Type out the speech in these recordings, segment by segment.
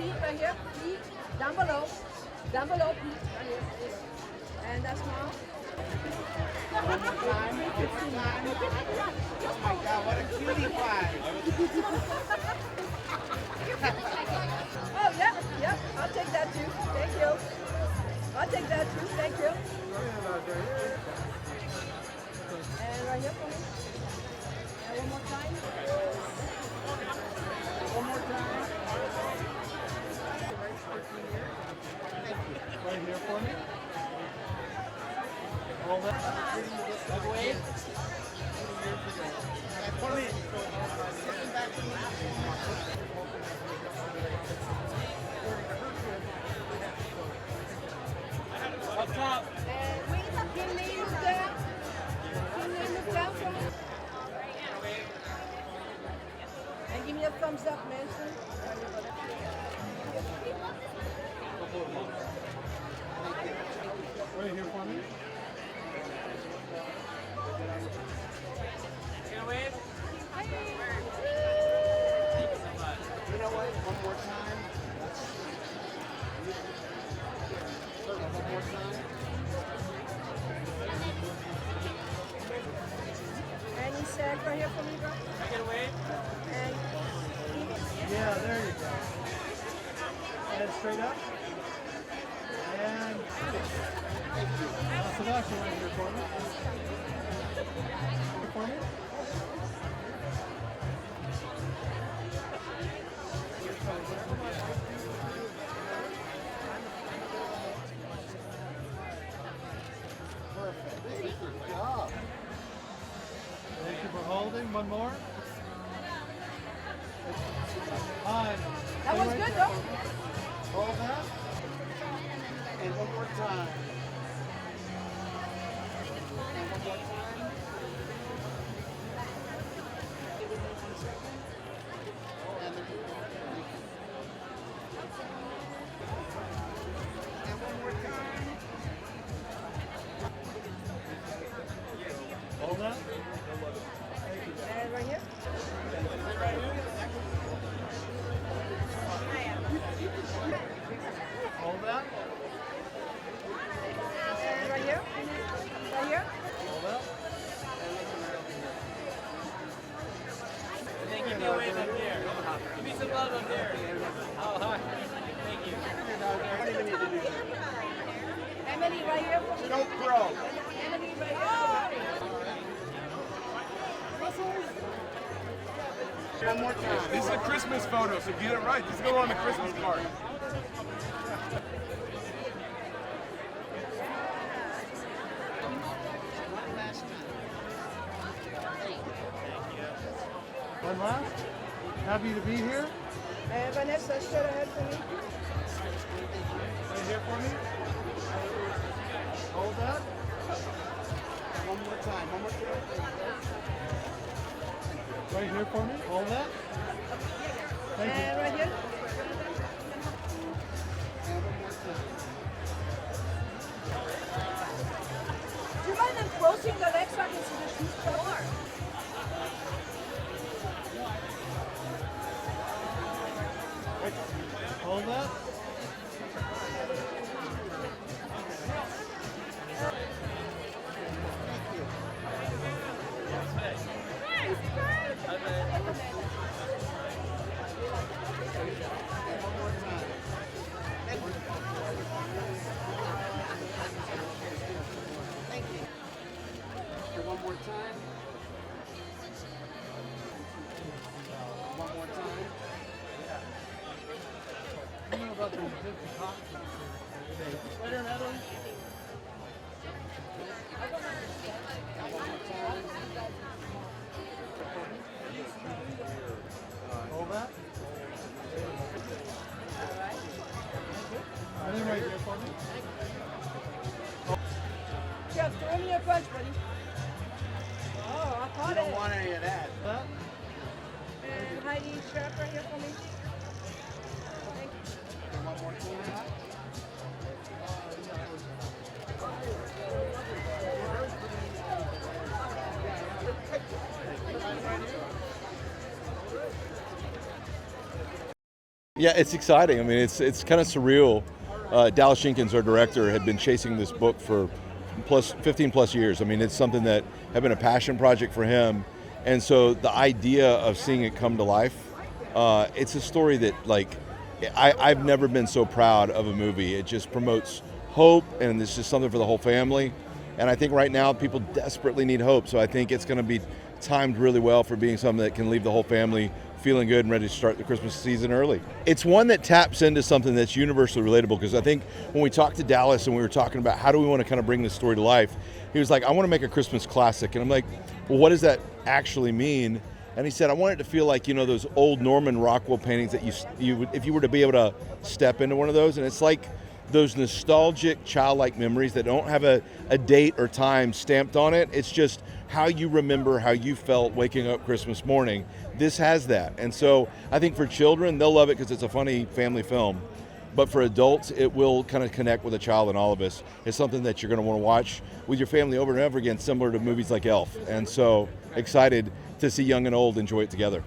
feet right here. Feet down below. Down below, feet right here. And that's small. Oh my God, what a cutie pie. Oh, yep. I'll take that too. Thank you. I'll take that too. Thank you. And right here for me. And one more time. One more time. Right here for me. Hold that. Wait. For me. Listen back to me. Up top. Kynlee, look down. Kynlee, look down for me. And give me a thumbs up, Manson. Right here for me. You know what? One more time. One more time. And Essek right here for me, bro. And Yeah, there you go. Head straight up. And Sebastian right here for me. Here for me. Perfect. Good job. Thank you for holding. One more. Time. that was good, though. Hold that. And one more time. And one more time. And then and one more time. Hold that. And right here. Hold that. And right here. Right here. Hold that. And then give me a wave up there. Give me some love up there. Oh, hi. Thank you. I don't even need to do that. Emily right here for me. Don't throw. Emily right here. One more time. This is a Christmas photo, so get it right. This is going on the Christmas card. One last. Happy to be here. And Vanessa, straight ahead for me. Right here for me. Hold that. One more time. One more time. Right here for me. Hold that. Thank you. And right here. And one more time. Do you mind them closing the legs so I can see the shoes proper? Hold that. Thank you. One more time. One more time. I don't know about those different cocktails. Later, Natalie. Hold that. And then right here for me. Jeff, throw me a punch, buddy. Oh, I You caught don't it. want any of that. That. And Heidi, strap right here for me. And one more time. Yeah, it's exciting. I mean, it's kind of surreal. Dallas Jenkins, our director, had been chasing this book for 15 plus years. I mean, it's something that had been a passion project for him. And so the idea of seeing it come to life, it's a story that, like, I've never been so proud of a movie. It just promotes hope, and it's just something for the whole family. And I think right now people desperately need hope. So I think it's going to be timed really well for being something that can leave the whole family feeling good and ready to start the Christmas season early. It's one that taps into something that's universally relatable, because I think when we talked to Dallas and we were talking about how do we want to kind of bring this story to life, he was like, I want to make a Christmas classic. And I'm like, well, what does that actually mean? And he said, I want it to feel like, those old Norman Rockwell paintings that you would, if you were to be able to step into one of those. And it's like those nostalgic childlike memories that don't have a date or time stamped on it. It's just how you remember how you felt waking up Christmas morning. This has that. And so I think for children, they'll love it because it's a funny family film. But for adults, it will kind of connect with a child in all of us. It's something that you're going to want to watch with your family over and over again, similar to movies like Elf. And so excited to see young and old enjoy it together.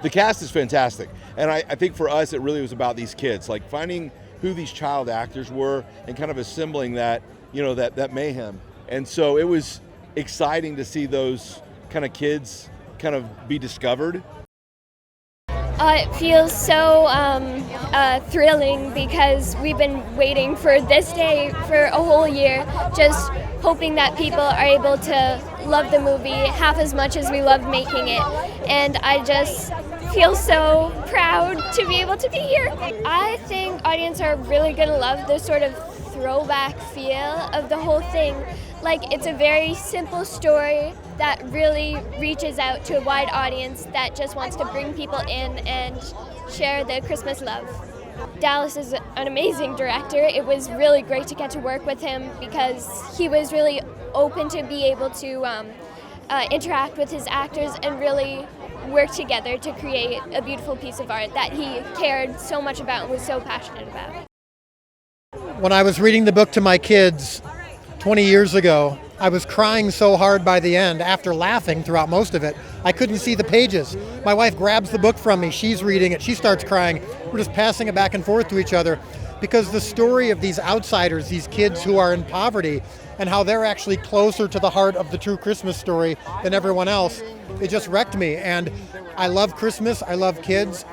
The cast is fantastic. And I think for us, it really was about these kids, like finding who these child actors were and kind of assembling that, that mayhem. And so it was exciting to see those kind of kids kind of be discovered. It feels so thrilling because we've been waiting for this day for a whole year, just hoping that people are able to love the movie half as much as we loved making it. And I just feel so proud to be able to be here. I think audiences are really going to love the sort of throwback feel of the whole thing. Like, it's a very simple story that really reaches out to a wide audience that just wants to bring people in and share the Christmas love. Dallas is an amazing director. It was really great to get to work with him because he was really open to be able to interact with his actors and really work together to create a beautiful piece of art that he cared so much about and was so passionate about. When I was reading the book to my kids 20 years ago, I was crying so hard by the end after laughing throughout most of it. I couldn't see the pages. My wife grabs the book from me. She's reading it. She starts crying. We're just passing it back and forth to each other because the story of these outsiders, these kids who are in poverty, and how they're actually closer to the heart of the true Christmas story than everyone else, it just wrecked me. And I love Christmas. I love kids.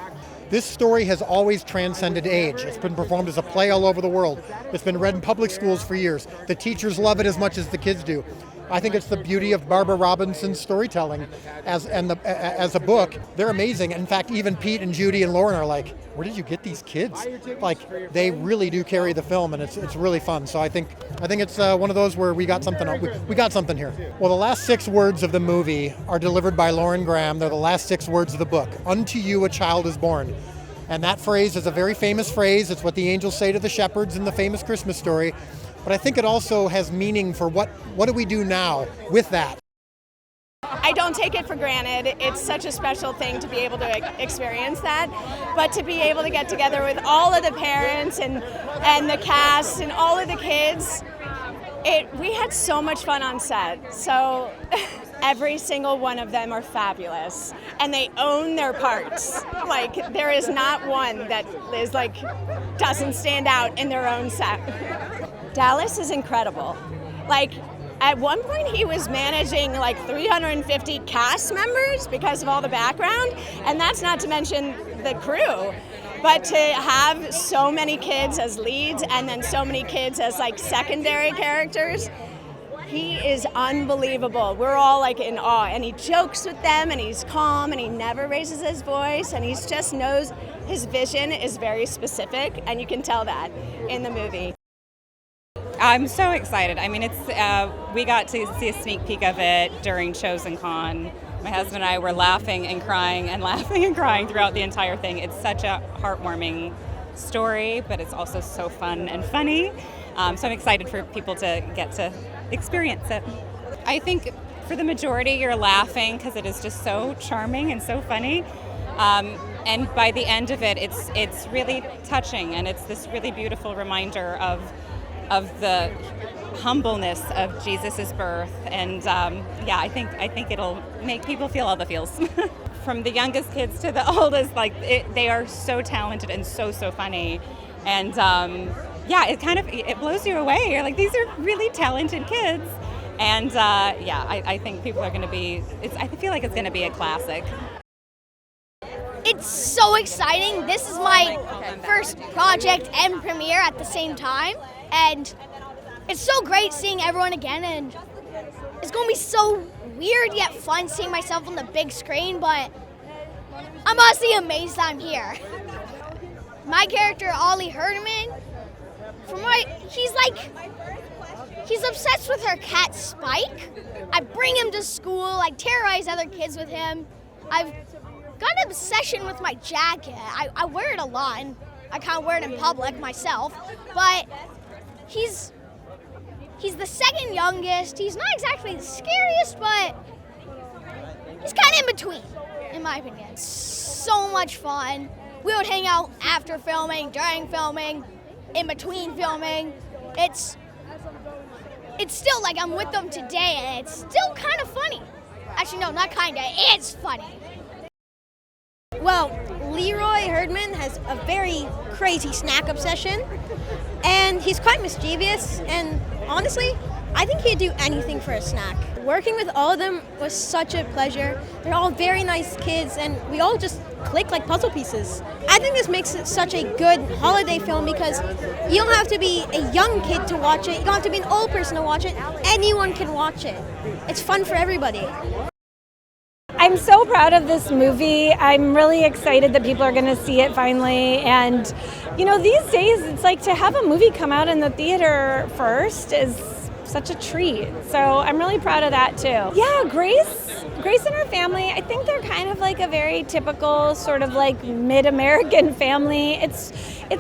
This story has always transcended age. It's been performed as a play all over the world. It's been read in public schools for years. The teachers love it as much as the kids do. I think it's the beauty of Barbara Robinson's storytelling as a book. They're amazing. In fact, even Pete and Judy and Lauren are like, where did you get these kids? Like, they really do carry the film, and it's really fun. So I think it's one of those where we got something here. Well, the last 6 words of the movie are delivered by Lauren Graham. They're the last 6 words of the book. Unto you a child is born. And that phrase is a very famous phrase. It's what the angels say to the shepherds in the famous Christmas story. But I think it also has meaning for what do we do now with that? I don't take it for granted. It's such a special thing to be able to experience that. But to be able to get together with all of the parents and the cast and all of the kids, we had so much fun on set. So every single one of them are fabulous. And they own their parts. Like, there is not one that is doesn't stand out in their own set. Dallas is incredible. Like, at one point he was managing 350 cast members because of all the background, and that's not to mention the crew. But to have so many kids as leads and then so many kids as secondary characters, he is unbelievable. We're all in awe, and he jokes with them, and he's calm, and he never raises his voice, and he just knows his vision is very specific, and you can tell that in the movie. I'm so excited. I mean, we got to see a sneak peek of it during Chosen Con. My husband and I were laughing and crying throughout the entire thing. It's such a heartwarming story, but it's also so fun and funny. So I'm excited for people to get to experience it. I think for the majority you're laughing because it is just so charming and so funny. And by the end of it, it's really touching, and it's this really beautiful reminder of the humbleness of Jesus's birth, and I think it'll make people feel all the feels. from the youngest kids to the oldest, they are so talented and so funny. And it blows you away. You're like, these are really talented kids. And I think people are going to be, I feel like it's going to be a classic. It's so exciting. This is my first project and premiere at the same time. And it's so great seeing everyone again. And it's going to be so weird yet fun seeing myself on the big screen. But I'm honestly amazed that I'm here. My character, Ollie Herdman, he's obsessed with her cat Spike. I bring him to school. I terrorize other kids with him. I've got an obsession with my jacket. I wear it a lot, and I kind of wear it in public myself. But he's the second youngest. He's not exactly the scariest, but he's kind of in between, in my opinion. It's so much fun. We would hang out after filming, during filming, in between filming. It's still like I'm with them today, and it's still kind of funny. Actually, no, not kinda. It's funny. Well, Leroy Herdman has a very crazy snack obsession, and he's quite mischievous, and honestly, I think he'd do anything for a snack. Working with all of them was such a pleasure. They're all very nice kids, and we all just click like puzzle pieces. I think this makes it such a good holiday film because you don't have to be a young kid to watch it. You don't have to be an old person to watch it. Anyone can watch it. It's fun for everybody. I'm so proud of this movie. I'm really excited that people are going to see it finally. And, these days, it's like to have a movie come out in the theater first is such a treat. So I'm really proud of that, too. Yeah, Grace and her family, I think they're kind of like a very typical sort of like mid-American family. It's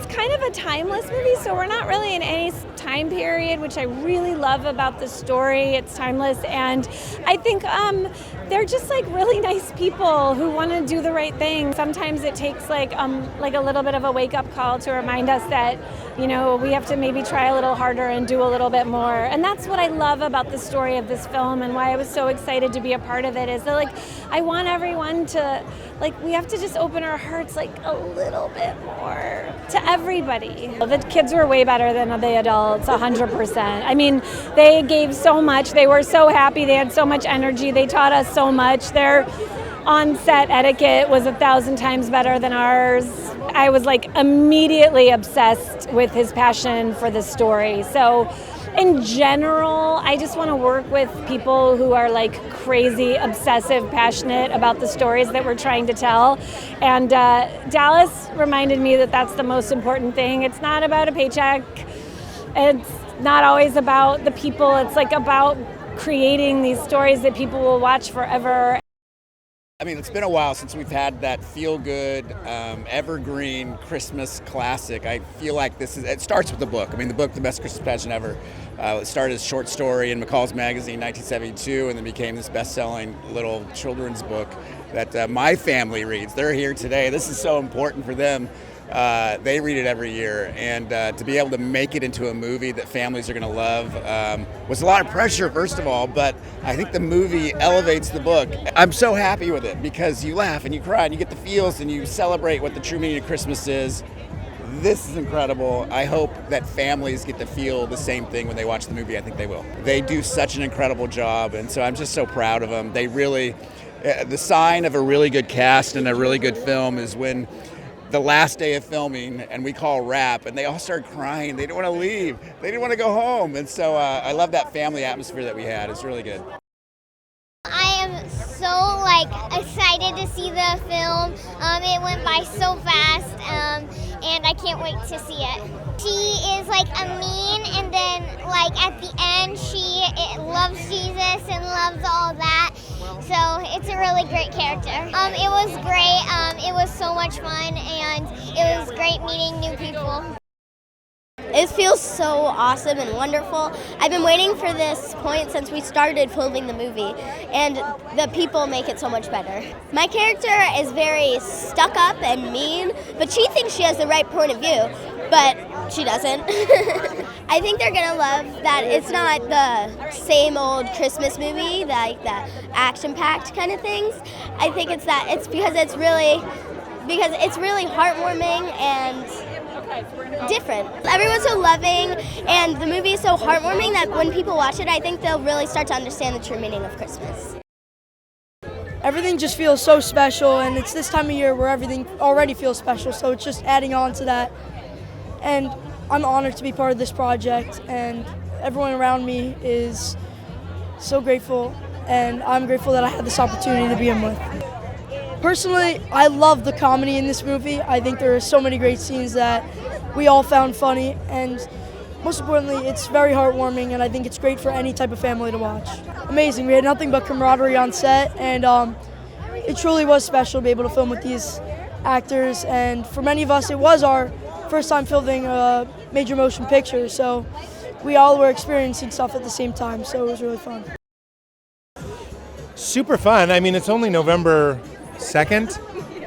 kind of a timeless movie, so we're not really in any time period, which I really love about the story. It's timeless, and I think they're just like really nice people who want to do the right thing. Sometimes it takes like a little bit of a wake-up call to remind us that, we have to maybe try a little harder and do a little bit more. And that's what I love about the story of this film and why I was so excited to be a part of it is that I want everyone to, we have to just open our hearts a little bit more to everybody. The kids were way better than the adults, 100%. I mean, they gave so much. They were so happy. They had so much energy. They taught us so much. Their on-set etiquette was 1,000 times better than ours. I was immediately obsessed with his passion for the story. So in general, I just want to work with people who are crazy, obsessive, passionate about the stories that we're trying to tell. And Dallas reminded me that that's the most important thing. It's not about a paycheck. It's not always about the people. It's about creating these stories that people will watch forever. I mean, it's been a while since we've had that feel-good, evergreen Christmas classic. I feel like it starts with the book. I mean, the book, The Best Christmas Pageant Ever, it started as a short story in McCall's Magazine in 1972 and then became this best-selling little children's book that my family reads. They're here today. This is so important for them. They read it every year, and to be able to make it into a movie that families are going to love was a lot of pressure, first of all, but I think the movie elevates the book. I'm so happy with it because you laugh and you cry and you get the feels and you celebrate what the true meaning of Christmas is. This is incredible. I hope that families get to feel the same thing when they watch the movie. I think they will. They do such an incredible job, and so I'm just so proud of them. They really, the sign of a really good cast and a really good film is when the last day of filming and we call wrap and they all start crying. They didn't want to leave. They didn't want to go home. And so I love that family atmosphere that we had. It's really good. I am so excited to see the film. It went by so fast and I can't wait to see it. She is a mean, and then at the end she loves Jesus and loves all that. So it's a really great character. It was great. It was so much fun, and it was great meeting new people. It feels so awesome and wonderful. I've been waiting for this point since we started filming the movie, and the people make it so much better. My character is very stuck up and mean, but she thinks she has the right point of view. but she doesn't. I think they're gonna love that it's not the same old Christmas movie, like the action-packed kind of things. I think it's because it's really heartwarming and different. Everyone's so loving, and the movie is so heartwarming that when people watch it, I think they'll really start to understand the true meaning of Christmas. Everything just feels so special, and it's this time of year where everything already feels special, so it's just adding on to that. And I'm honored to be part of this project, and everyone around me is so grateful, and I'm grateful that I had this opportunity to be in with. Personally, I love the comedy in this movie. I think there are so many great scenes that we all found funny, and most importantly, it's very heartwarming, and I think it's great for any type of family to watch. Amazing. We had nothing but camaraderie on set, and it truly was special to be able to film with these actors, and for many of us, it was our first time filming a major motion picture, so we all were experiencing stuff at the same time, so it was really fun. Super fun. I mean, it's only November 2nd,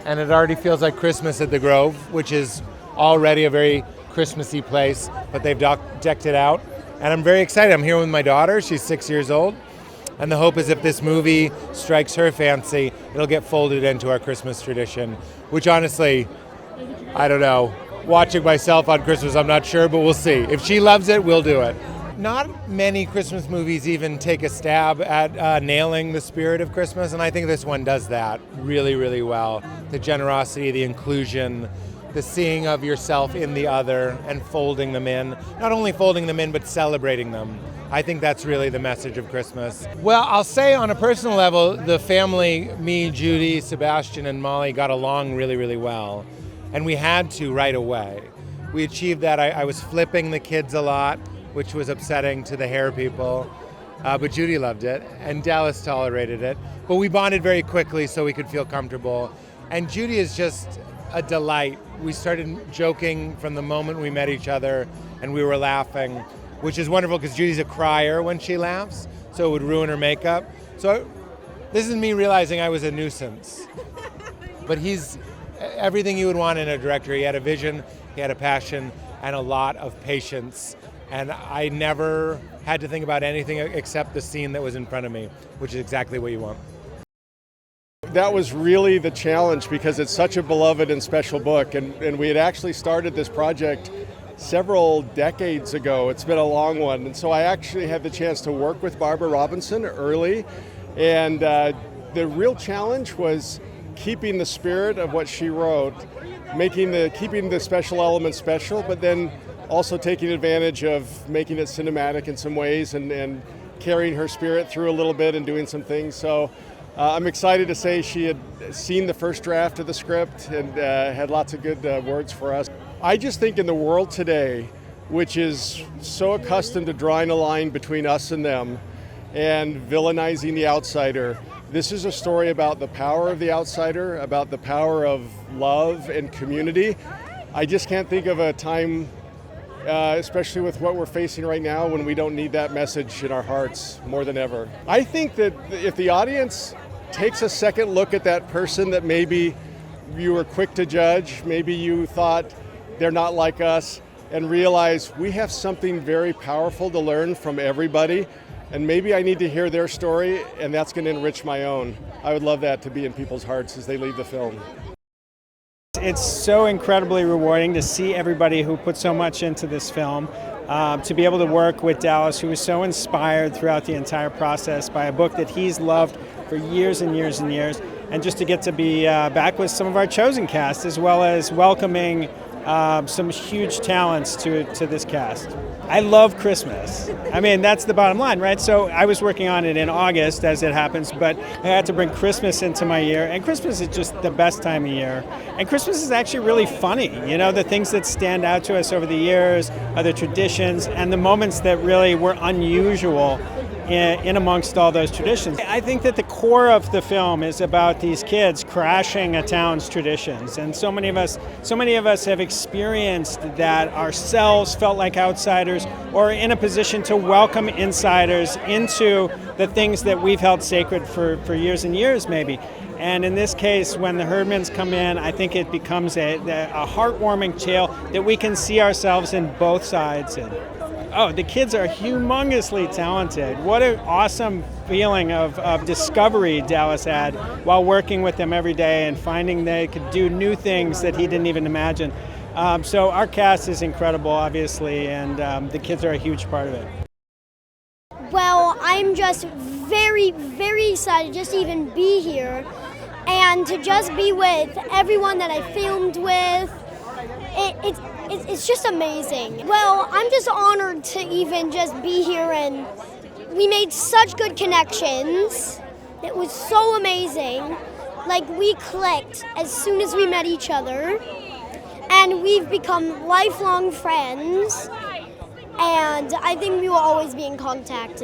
and it already feels like Christmas at the Grove, which is already a very Christmassy place, but they've decked it out. And I'm very excited. I'm here with my daughter. She's 6 years old. And the hope is if this movie strikes her fancy, it'll get folded into our Christmas tradition, which honestly, I don't know. Watching myself on Christmas, I'm not sure, but we'll see. If she loves it, we'll do it. Not many Christmas movies even take a stab at nailing the spirit of Christmas, and I think this one does that really, really well. The generosity, the inclusion, the seeing of yourself in the other and folding them in. Not only folding them in, but celebrating them. I think that's really the message of Christmas. Well, I'll say on a personal level, the family, me, Judy, Sebastian, and Molly got along really, really well. And we had to right away. We achieved that. I was flipping the kids a lot, which was upsetting to the hair people. But Judy loved it, and Dallas tolerated it. But we bonded very quickly so we could feel comfortable. And Judy is just a delight. We started joking from the moment we met each other, and we were laughing, which is wonderful because Judy's a crier when she laughs, so it would ruin her makeup. So this is me realizing I was a nuisance. But he's everything you would want in a director. He had a vision, he had a passion, and a lot of patience. And I never had to think about anything except the scene that was in front of me, which is exactly what you want. That was really the challenge because it's such a beloved and special book, and we had actually started this project several decades ago. It's been a long one, and so I actually had the chance to work with Barbara Robinson early, and the real challenge was keeping the spirit of what she wrote, keeping the special elements special, but then also taking advantage of making it cinematic in some ways and carrying her spirit through a little bit and doing some things. So I'm excited to say she had seen the first draft of the script and had lots of good words for us. I just think in the world today, which is so accustomed to drawing a line between us and them and villainizing the outsider, this is a story about the power of the outsider, about the power of love and community. I just can't think of a time, especially with what we're facing right now, when we don't need that message in our hearts more than ever. I think that if the audience takes a second look at that person that maybe you were quick to judge, maybe you thought they're not like us, and realize we have something very powerful to learn from everybody, and maybe I need to hear their story, and that's going to enrich my own. I would love that to be in people's hearts as they leave the film. It's so incredibly rewarding to see everybody who put so much into this film, to be able to work with Dallas, who was so inspired throughout the entire process by a book that he's loved for years and years and years, and just to get to be back with some of our chosen cast, as well as welcoming some huge talents to this cast. I love Christmas. I mean, that's the bottom line, right? So I was working on it in August, as it happens, but I had to bring Christmas into my year, and Christmas is just the best time of year. And Christmas is actually really funny. You know, the things that stand out to us over the years are the traditions and the moments that really were unusual in amongst all those traditions. I think that the core of the film is about these kids crashing a town's traditions, and so many of us have experienced that ourselves, felt like outsiders, or in a position to welcome insiders into the things that we've held sacred for years and years maybe. And in this case, when the Herdmans come in, I think it becomes a heartwarming tale that we can see ourselves in both sides in. Oh, the kids are humongously talented. What an awesome feeling of discovery Dallas had while working with them every day and finding they could do new things that he didn't even imagine. So our cast is incredible, obviously, and the kids are a huge part of it. Well, I'm just very, very excited just to even be here and to just be with everyone that I filmed with. It's just amazing. Well, I'm just honored to even just be here, and we made such good connections. It was so amazing. Like, we clicked as soon as we met each other, and we've become lifelong friends, and I think we will always be in contact.